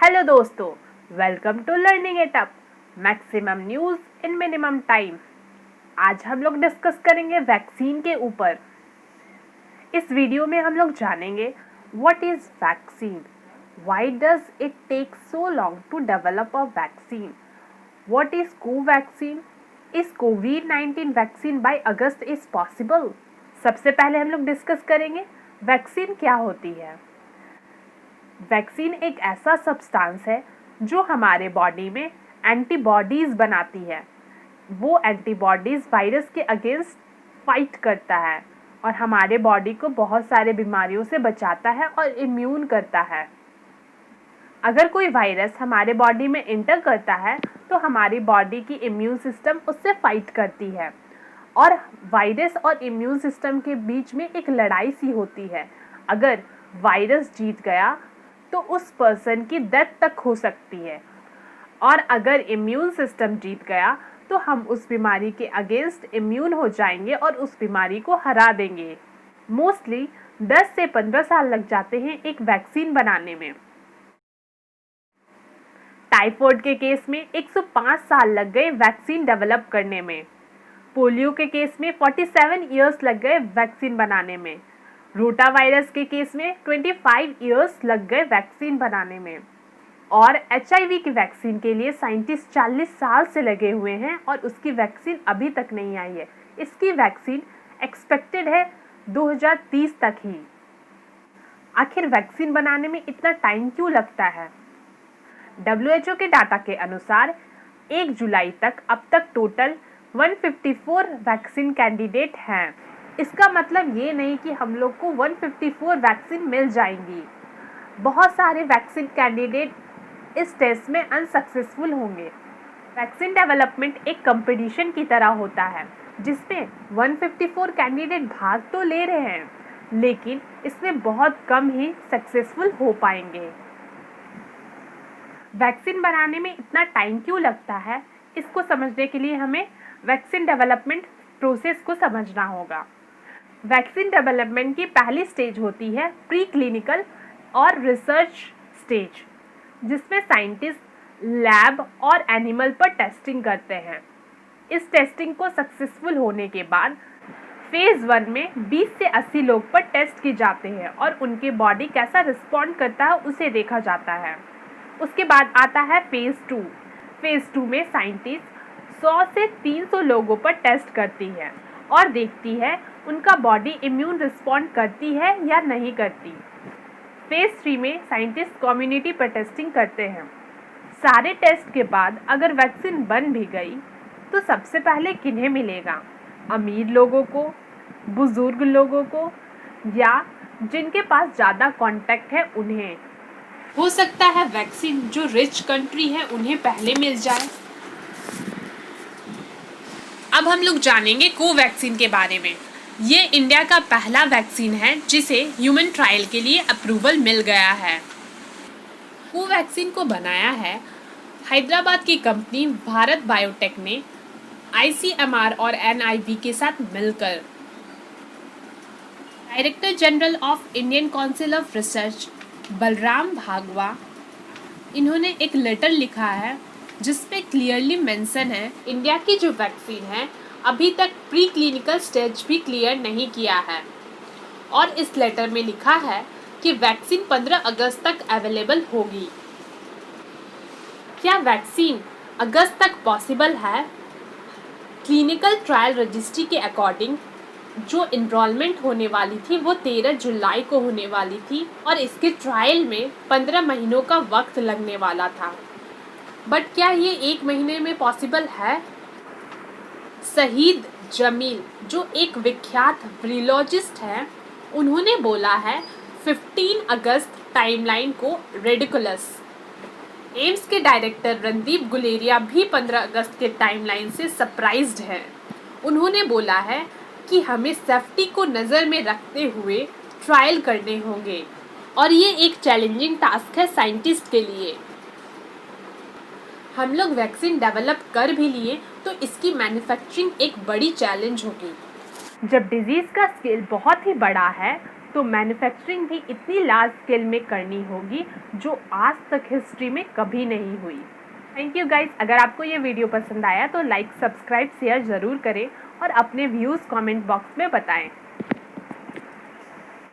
Hello दोस्तों, welcome to learning it up, maximum news in minimum time. आज हम लोग डिस्कस करेंगे वैक्सीन के ऊपर। इस वीडियो में हम लोग जानेंगे what is vaccine, why does it take so long to develop a vaccine, what is Covaxin, is कोविड-19 vaccine by August is possible. सबसे पहले हम लोग डिस्कस करेंगे वैक्सीन क्या होती है। वैक्सीन एक ऐसा सब्सटेंस है जो हमारे बॉडी में एंटीबॉडीज़ बनाती है। वो एंटीबॉडीज़ वायरस के अगेंस्ट फाइट करता है और हमारे बॉडी को बहुत सारे बीमारियों से बचाता है और इम्यून करता है। अगर कोई वायरस हमारे बॉडी में एंटर करता है तो हमारी बॉडी की इम्यून सिस्टम उससे फाइट करती है और वायरस और इम्यून सिस्टम के बीच में एक लड़ाई सी होती है। अगर वायरस जीत गया तो उस पर्सन की डेथ तक हो सकती है और अगर इम्यून सिस्टम जीत गया तो हम उस बीमारी के अगेंस्ट इम्यून हो जाएंगे और उस बीमारी को हरा देंगे। मोस्टली 10 से 15 साल लग जाते हैं एक वैक्सीन बनाने में। टाइफाइड के केस में 105 साल लग गए वैक्सीन डेवलप करने में। पोलियो के केस में 47 इयर्स लग गए वैक्सीन बनाने में। रोटा वायरस के केस में 25 इयर्स लग गए वैक्सीन बनाने में। और HIV की वैक्सीन के लिए साइंटिस्ट 40 साल से लगे हुए हैं और उसकी वैक्सीन अभी तक नहीं आई है। इसकी वैक्सीन एक्सपेक्टेड है 2030 तक ही। आखिर वैक्सीन बनाने में इतना टाइम क्यों लगता है? WHO के डाटा के अनुसार 1 जुलाई तक अब तक टोटल 154 वैक्सीन कैंडिडेट हैं। इसका मतलब ये नहीं कि हम लोग को 154 वैक्सीन मिल जाएंगी। बहुत सारे वैक्सीन कैंडिडेट इस टेस्ट में अनसक्सेसफुल होंगे। वैक्सीन डेवलपमेंट एक कंपटीशन की तरह होता है जिसमें 154 कैंडिडेट भाग तो ले रहे हैं, लेकिन इसमें बहुत कम ही सक्सेसफुल हो पाएंगे। वैक्सीन बनाने में इतना टाइम क्यों लगता है, इसको समझने के लिए हमें वैक्सीन डेवलपमेंट प्रोसेस को समझना होगा। वैक्सीन डेवलपमेंट की पहली स्टेज होती है प्री क्लिनिकल और रिसर्च स्टेज, जिसमें साइंटिस्ट लैब और एनिमल पर टेस्टिंग करते हैं। इस टेस्टिंग को सक्सेसफुल होने के बाद फेज़ 1 में 20 से 80 लोग पर टेस्ट किए जाते हैं और उनके बॉडी कैसा रिस्पॉन्ड करता है उसे देखा जाता है। उसके बाद आता है फेज़ 2। फेज़ 2 में साइंटिस्ट 100 से 300 लोगों पर टेस्ट करती है और देखती है उनका बॉडी इम्यून रिस्पॉन्ड करती है या नहीं करती। फेज़ 3 में साइंटिस्ट कम्युनिटी पर टेस्टिंग करते हैं। सारे टेस्ट के बाद अगर वैक्सीन बन भी गई तो सबसे पहले किन्हें मिलेगा? अमीर लोगों को, बुजुर्ग लोगों को, या जिनके पास ज़्यादा कॉन्टैक्ट है उन्हें। हो सकता है वैक्सीन जो रिच कंट्री है उन्हें पहले मिल जाए। अब हम लोग जानेंगे कोवैक्सीन के बारे में। ये इंडिया का पहला वैक्सीन है जिसे ह्यूमन ट्रायल के लिए अप्रूवल मिल गया है। कोवैक्सीन को बनाया है हैदराबाद की कंपनी भारत बायोटेक ने ICMR और NIV के साथ मिलकर। Director general of Indian council of research Balram Bhargava, इन्होंने एक लेटर लिखा है जिसपे क्लियरली मेंशन है इंडिया की जो वैक्सीन है अभी तक प्री क्लिनिकल स्टेज भी क्लियर नहीं किया है। और इस लेटर में लिखा है कि वैक्सीन 15 अगस्त तक अवेलेबल होगी। क्या वैक्सीन अगस्त तक पॉसिबल है? क्लिनिकल ट्रायल रजिस्ट्री के अकॉर्डिंग जो इनरोलमेंट होने वाली थी वो 13 जुलाई को होने वाली थी और इसके ट्रायल में 15 महीनों का वक्त लगने वाला था। बट क्या ये 1 महीने में पॉसिबल है? शहीद जमील जो एक विख्यात वीरोलॉजिस्ट हैं, उन्होंने बोला है 15 अगस्त टाइमलाइन को रेडिकुलस। एम्स के डायरेक्टर रणदीप गुलेरिया भी 15 अगस्त के टाइमलाइन से सरप्राइज्ड हैं। उन्होंने बोला है कि हमें सेफ्टी को नज़र में रखते हुए ट्रायल करने होंगे और ये एक चैलेंजिंग टास्क है साइंटिस्ट के लिए। हम लोग वैक्सीन डेवलप कर भी लिए तो इसकी मैन्युफैक्चरिंग एक बड़ी चैलेंज होगी। जब डिजीज़ का स्केल बहुत ही बड़ा है तो मैन्युफैक्चरिंग भी इतनी लार्ज स्केल में करनी होगी जो आज तक हिस्ट्री में कभी नहीं हुई। Thank you guys. अगर आपको ये वीडियो पसंद आया तो लाइक, सब्सक्राइब, शेयर ज़रूर करें और अपने व्यूज़ कमेंट बॉक्स में बताएं।